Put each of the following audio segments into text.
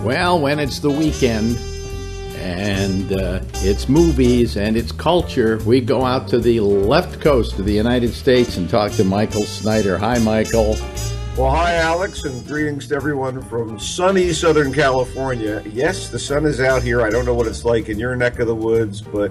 Well, when it's the weekend and it's movies and it's culture, we go out to the left coast of the United States and talk to Michael Snyder. Hi, Michael. Well, hi, Alex, and greetings to everyone from sunny Southern California. Yes, the sun is out here. I don't know what it's like in your neck of the woods, but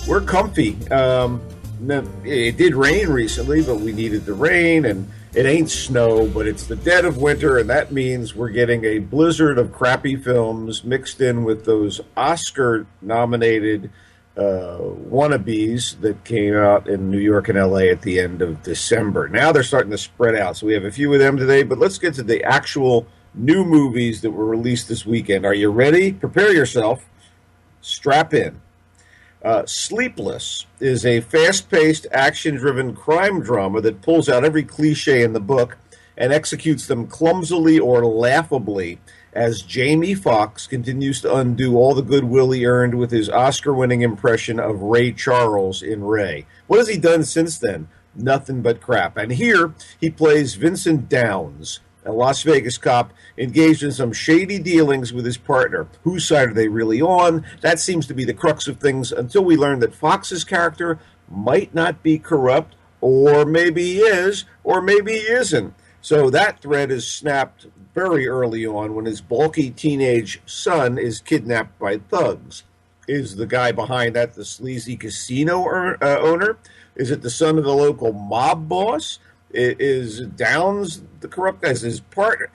we're comfy. It did rain recently, but we needed the rain, and it ain't snow, but it's the dead of winter, and that means we're getting a blizzard of crappy films mixed in with those Oscar-nominated wannabes that came out in New York and LA at the end of December. Now they're starting to spread out, so we have a few of them today, but let's get to the actual new movies that were released this weekend. Are you ready? Prepare yourself. Strap in. Sleepless is a fast-paced, action-driven crime drama that pulls out every cliche in the book and executes them clumsily or laughably as Jamie Foxx continues to undo all the goodwill he earned with his Oscar-winning impression of Ray Charles in Ray. What has he done since then? Nothing but crap. And here he plays Vincent Downs, a Las Vegas cop engaged in some shady dealings with his partner. Whose side are they really on? That seems to be the crux of things until we learn that Fox's character might not be corrupt, or maybe he is, or maybe he isn't. So that thread is snapped very early on when his bulky teenage son is kidnapped by thugs. Is the guy behind that the sleazy casino owner? Is it the son of the local mob boss? Is Downs the corrupt guy? Is his partner?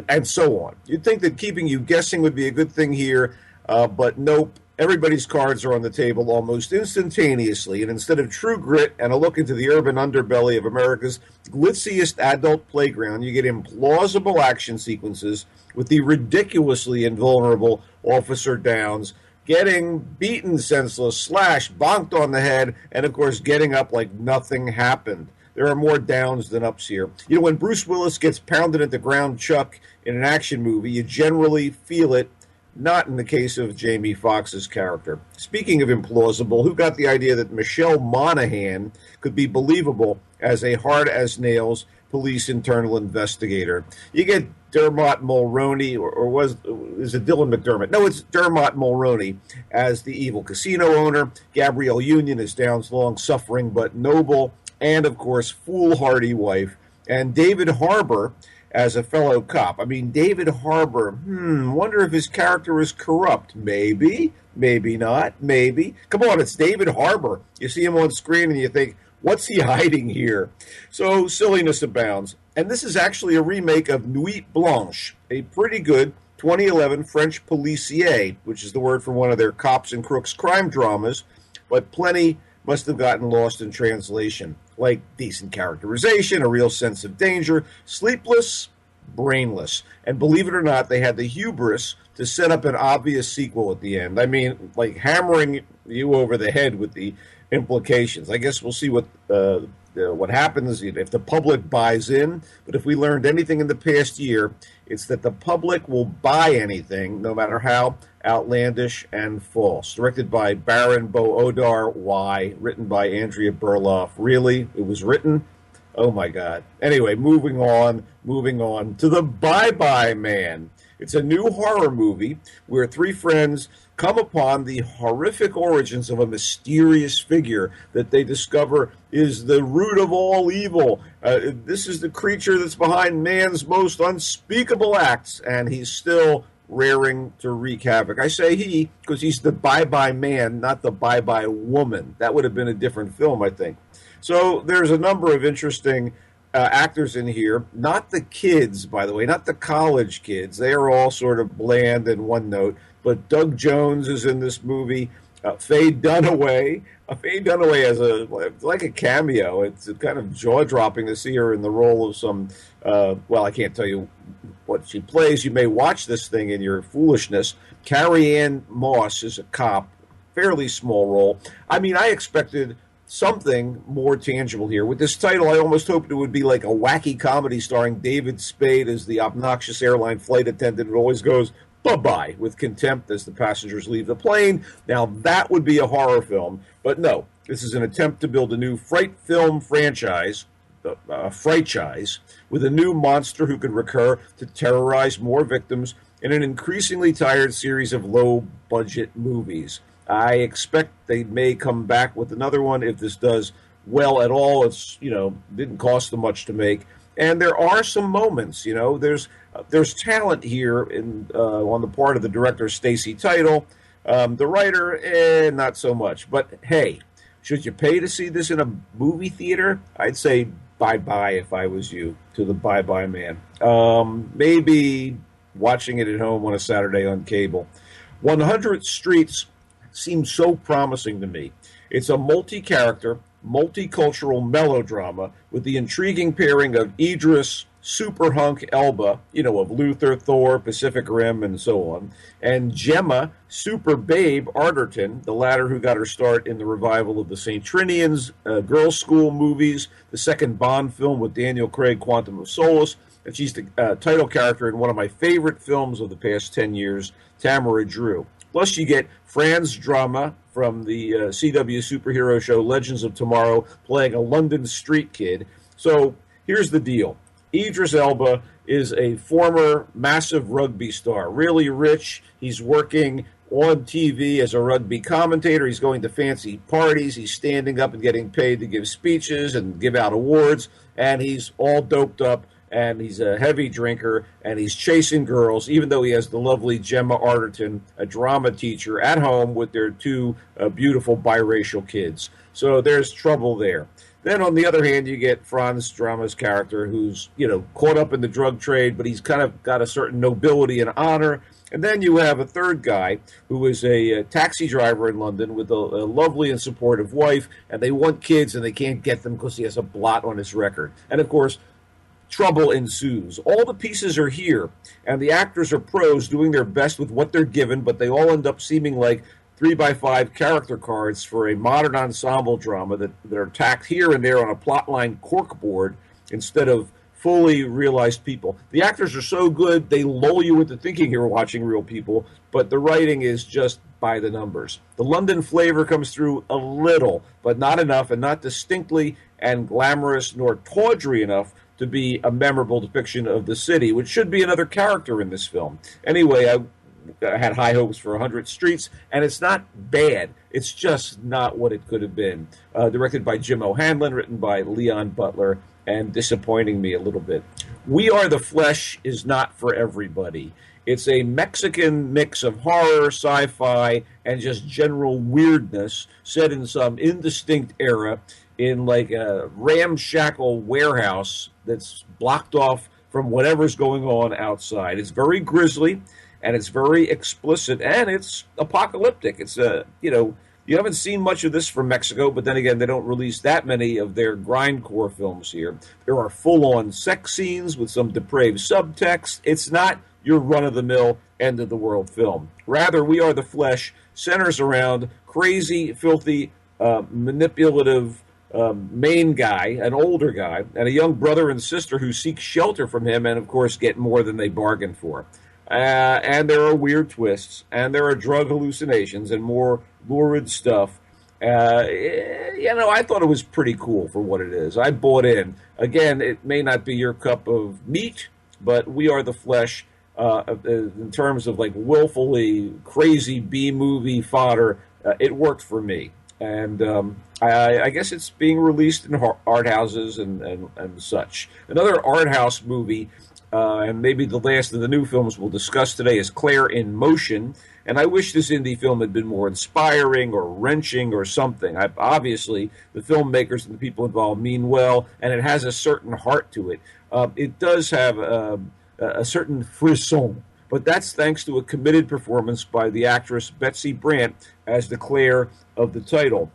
And so on. You'd think that keeping you guessing would be a good thing here, but nope. Everybody's cards are on the table almost instantaneously, and instead of true grit and a look into the urban underbelly of America's glitziest adult playground, you get implausible action sequences with the ridiculously invulnerable Officer Downs getting beaten senseless, slashed, bonked on the head, and of course getting up like nothing happened. There are more downs than ups here. You know, when Bruce Willis gets pounded at the ground chuck in an action movie, you generally feel it. Not in the case of Jamie Foxx's character. Speaking of implausible, who got the idea that Michelle Monaghan could be believable as a hard-as-nails police internal investigator? You get Dermot Mulroney, or is it Dylan McDermott? No, it's Dermot Mulroney as the evil casino owner. Gabrielle Union is Downs' long-suffering but noble and, of course, foolhardy wife. And David Harbour as a fellow cop. I mean, David Harbour, wonder if his character is corrupt. Maybe, maybe not, maybe. Come on, it's David Harbour. You see him on screen and you think, what's he hiding here? So silliness abounds. And this is actually a remake of Nuit Blanche, a pretty good 2011 French policier, which is the word for one of their cops and crooks crime dramas, but plenty must have gotten lost in translation, like decent characterization, a real sense of danger. Sleepless, brainless. And believe it or not, they had the hubris to set up an obvious sequel at the end. I mean, like hammering you over the head with the implications. I guess we'll see what happens if the public buys in. But if we learned anything in the past year, it's that the public will buy anything, no matter how outlandish and false. Directed by Baron Bo-Odar. Why? Written by Andrea Berloff. Really? It was written? Oh my God. Anyway, moving on to The Bye-Bye Man. It's a new horror movie where three friends come upon the horrific origins of a mysterious figure that they discover is the root of all evil. This is the creature that's behind man's most unspeakable acts, and he's still raring to wreak havoc. I say he because he's the bye-bye man, not the bye-bye woman. That would have been a different film, I think. So there's a number of interesting actors in here. Not the kids, by the way, not the college kids. They are all sort of bland and one note. But Doug Jones is in this movie. Faye Dunaway. Faye Dunaway has like a cameo. It's kind of jaw-dropping to see her in the role of some, I can't tell you what she plays. You may watch this thing in your foolishness. Carrie Ann Moss is a cop. Fairly small role. I mean, I expected something more tangible here. With this title, I almost hoped it would be like a wacky comedy starring David Spade as the obnoxious airline flight attendant who always goes, bye-bye, with contempt as the passengers leave the plane. Now, that would be a horror film. But no, this is an attempt to build a new fright film franchise, Frightchise, with a new monster who could recur to terrorize more victims in an increasingly tired series of low-budget movies. I expect they may come back with another one if this does well at all. It's, didn't cost them much to make. And there are some moments, there's talent here on the part of the director, Stacy Title. The writer, not so much. But hey, should you pay to see this in a movie theater? I'd say bye-bye if I was you, to the bye-bye man. Maybe watching it at home on a Saturday on cable. 100 Streets seems so promising to me. It's a multi-character, multicultural melodrama with the intriguing pairing of Idris Super Hunk Elba, of Luther, Thor, Pacific Rim, and so on, and Gemma Super Babe Arterton, the latter who got her start in the revival of the St. Trinian's girls' school movies, the second Bond film with Daniel Craig, Quantum of Solace, and she's the title character in one of my favorite films of the past 10 years, Tamara Drew. Plus, you get Franz Drama from the CW superhero show Legends of Tomorrow, playing a London street kid. So here's the deal. Idris Elba is a former massive rugby star, really rich. He's working on TV as a rugby commentator. He's going to fancy parties. He's standing up and getting paid to give speeches and give out awards. And he's all doped up, and he's a heavy drinker, and he's chasing girls, even though he has the lovely Gemma Arterton, a drama teacher, at home with their two beautiful biracial kids. So there's trouble there. Then, on the other hand, you get Franz Drama's character, who's, caught up in the drug trade, but he's kind of got a certain nobility and honor. And then you have a third guy who is a taxi driver in London with a lovely and supportive wife, and they want kids, and they can't get them because he has a blot on his record. And, of course, trouble ensues. All the pieces are here, and the actors are pros doing their best with what they're given, but they all end up seeming like 3x5 character cards for a modern ensemble drama that are tacked here and there on a plotline corkboard instead of fully realized people. The actors are so good, they lull you into thinking you're watching real people, but the writing is just by the numbers. The London flavor comes through a little, but not enough, and not distinctly and glamorous nor tawdry enough to be a memorable depiction of the city, which should be another character in this film. Anyway, I had high hopes for 100 Streets, and it's not bad. It's just not what it could have been. Directed by Jim O'Hanlon, written by Leon Butler, and disappointing me a little bit. We Are the Flesh is not for everybody. It's a Mexican mix of horror, sci-fi, and just general weirdness set in some indistinct era in like a ramshackle warehouse that's blocked off from whatever's going on outside. It's very grisly, and it's very explicit, and it's apocalyptic. It's you haven't seen much of this from Mexico, but then again, they don't release that many of their grindcore films here. There are full-on sex scenes with some depraved subtext. It's not your run-of-the-mill, end-of-the-world film. Rather, We Are the Flesh centers around crazy, filthy, manipulative main guy, an older guy, and a young brother and sister who seek shelter from him and, of course, get more than they bargained for. And there are weird twists, and there are drug hallucinations and more lurid stuff. I thought it was pretty cool for what it is. I bought in. Again, it may not be your cup of meat, but We Are the Flesh, in terms of like willfully crazy B-movie fodder, it worked for me. And I guess it's being released in art houses and such. Another art house movie, and maybe the last of the new films we'll discuss today, is Claire in Motion. And I wish this indie film had been more inspiring or wrenching or something. Obviously, the filmmakers and the people involved mean well, and it has a certain heart to it. It does have a certain frisson, but that's thanks to a committed performance by the actress Betsy Brandt as the Claire of the title.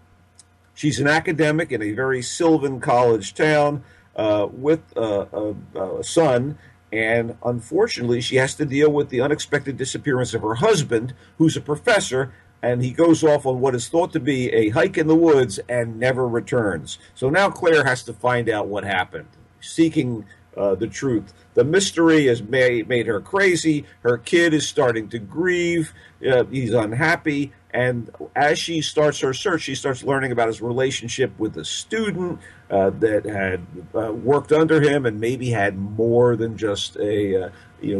She's an academic in a very sylvan college town with a son, and unfortunately she has to deal with the unexpected disappearance of her husband, who's a professor, and he goes off on what is thought to be a hike in the woods and never returns. So now Claire has to find out what happened, seeking the truth. The mystery has made her crazy. Her kid is starting to grieve. He's unhappy. And as she starts her search, she starts learning about his relationship with a student that had worked under him and maybe had more than just a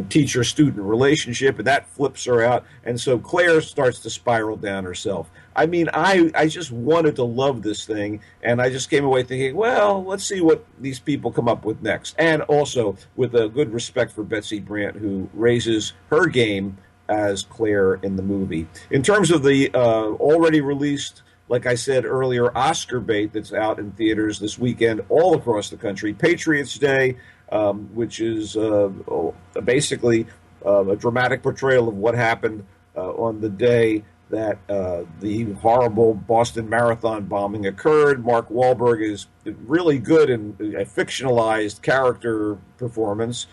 teacher-student relationship, and that flips her out. And so Claire starts to spiral down herself. I mean, I just wanted to love this thing, and I just came away thinking, well, let's see what these people come up with next. And also with a good respect for Betsy Brandt, who raises her game as Claire in the movie. In terms of the already released, like I said earlier, Oscar bait that's out in theaters this weekend all across the country, Patriots Day, which is basically a dramatic portrayal of what happened on the day that the horrible Boston Marathon bombing occurred. Mark Wahlberg is really good in a fictionalized character performance.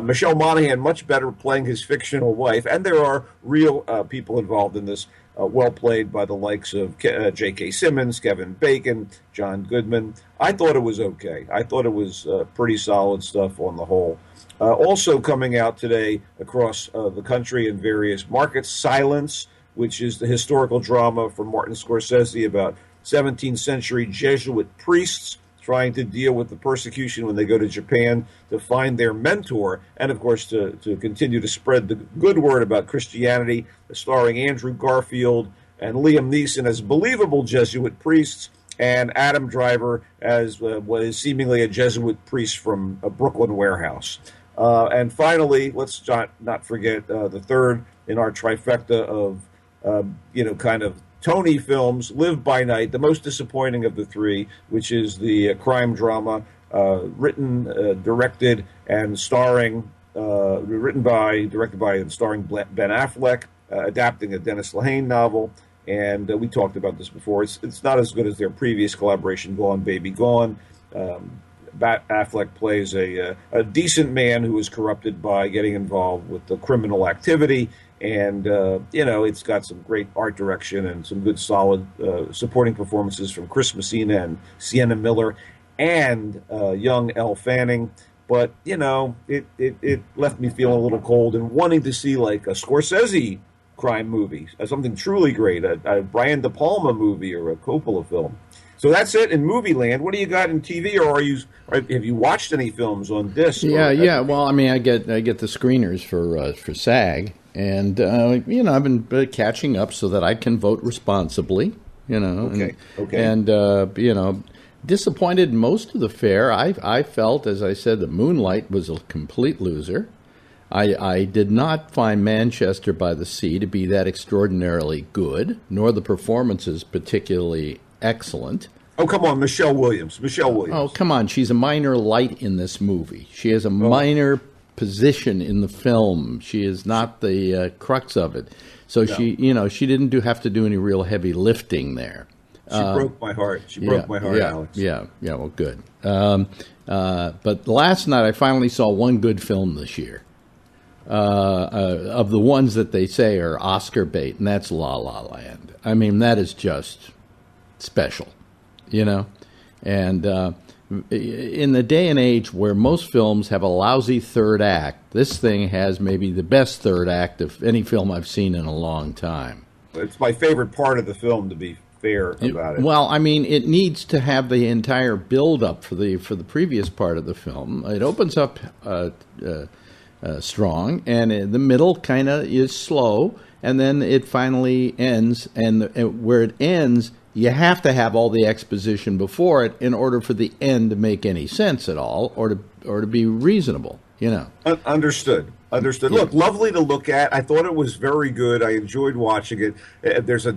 Michelle Monaghan, much better playing his fictional wife. And there are real people involved in this, well played by the likes of J.K. Simmons, Kevin Bacon, John Goodman. I thought it was okay. I thought it was pretty solid stuff on the whole. Also coming out today across the country in various markets, Silence, which is the historical drama from Martin Scorsese about 17th century Jesuit priests trying to deal with the persecution when they go to Japan to find their mentor, and of course to continue to spread the good word about Christianity, starring Andrew Garfield and Liam Neeson as believable Jesuit priests, and Adam Driver as what is seemingly a Jesuit priest from a Brooklyn warehouse. And finally, let's not forget the third in our trifecta of kind of Tony films, Live by Night, the most disappointing of the three, which is the crime drama written, directed, and starring, directed by and starring Ben Affleck, adapting a Dennis Lehane novel. And we talked about this before. It's not as good as their previous collaboration, Gone Baby Gone. Affleck plays a decent man who is corrupted by getting involved with the criminal activity. And, it's got some great art direction and some good, solid supporting performances from Chris Messina and Sienna Miller and young Elle Fanning. But, it left me feeling a little cold and wanting to see like a Scorsese crime movie, something truly great, a Brian De Palma movie or a Coppola film. So that's it in movie land. What do you got in TV, or have you watched any films on disc? Yeah. Well, I mean, I get the screeners for SAG, and I've been catching up so that I can vote responsibly. Okay. And disappointed in most of the fare. I felt, as I said, that Moonlight was a complete loser. I did not find Manchester by the Sea to be that extraordinarily good, nor the performances particularly excellent. Oh, come on, Michelle Williams. Oh, come on. She's a minor light in this movie. She has a minor position in the film. She is not the crux of it. So no. she didn't have to do any real heavy lifting there. She broke my heart. Alex. Yeah, well, good. But last night I finally saw one good film this year. Of the ones that they say are Oscar bait, and that's La La Land. I mean, that is just special, and in the day and age where most films have a lousy third act, this thing has maybe the best third act of any film I've seen in a long time. It's my favorite part of the film, to be fair about it. Well, I mean, it needs to have the entire build-up for the previous part of the film. It opens up strong, and the middle kind of is slow, and then it finally ends, and where it ends, you have to have all the exposition before it in order for the end to make any sense at all, or to be reasonable, Understood. Yeah. Look, lovely to look at. I thought it was very good. I enjoyed watching it. There's a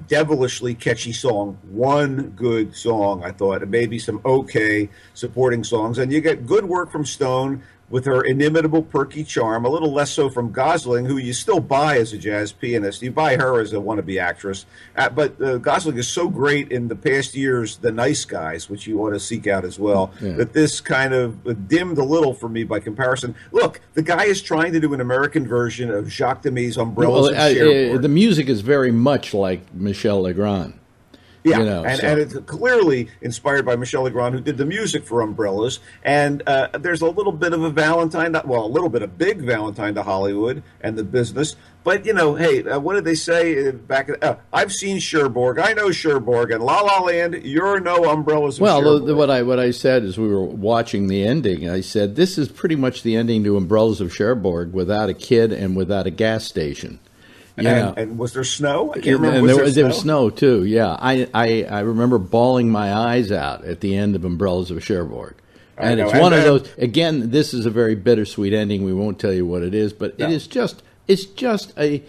devilishly catchy song, one good song, I thought, and maybe some okay supporting songs. And you get good work from Stone with her inimitable perky charm, a little less so from Gosling, who you still buy as a jazz pianist. You buy her as a wannabe actress. But Gosling is so great in the past years, The Nice Guys, which you ought to seek out as well, that this kind of dimmed a little for me by comparison. Look, the guy is trying to do an American version of Jacques Demy's Umbrellas and Cherbourg. The music is very much like Michel Legrand. Yeah, and it's clearly inspired by Michel Legrand, who did the music for Umbrellas. And there's a little bit of a big Valentine to Hollywood and the business. But, hey, what did they say back? I've seen Cherbourg. I know Cherbourg. And La La Land, you're no Umbrellas of Cherbourg. Well, what I said is we were watching the ending. I said, this is pretty much the ending to Umbrellas of Cherbourg without a kid and without a gas station. And was there snow? I can't remember. There was snow too. Yeah, I remember bawling my eyes out at the end of Umbrellas of Cherbourg, and it's one of those. Again, this is a very bittersweet ending. We won't tell you what it is, but it's just a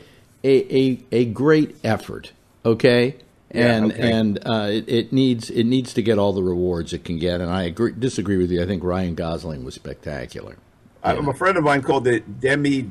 great effort. Okay, and it needs to get all the rewards it can get. And I disagree with you. I think Ryan Gosling was spectacular. A friend of mine called it Demi.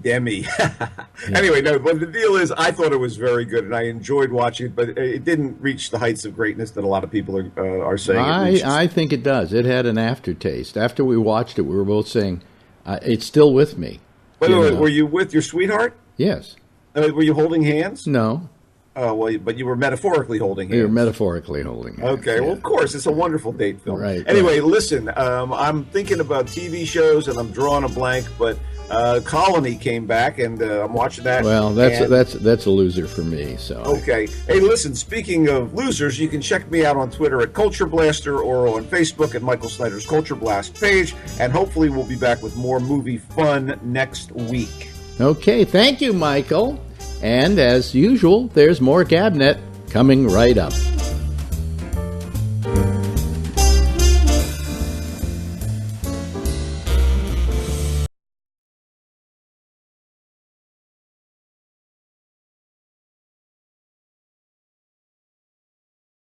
Anyway, no, but the deal is I thought it was very good, and I enjoyed watching it, but it didn't reach the heights of greatness that a lot of people are saying I think it does. It had an aftertaste. After we watched it, we were both saying, it's still with me. Wait, were you with your sweetheart? Yes. Were you holding hands? No. Oh, well, but you were metaphorically holding hands. You were metaphorically holding hands. Okay, well, of course. It's a wonderful date film. Right. Anyway, listen, I'm thinking about TV shows, and I'm drawing a blank, but Colony came back, and I'm watching that. Well, that's a loser for me. So okay. Hey, listen, speaking of losers, you can check me out on Twitter at Culture Blaster or on Facebook at Michael Snyder's Culture Blast page, and hopefully we'll be back with more movie fun next week. Okay, thank you, Michael. And as usual, there's more GABNet coming right up.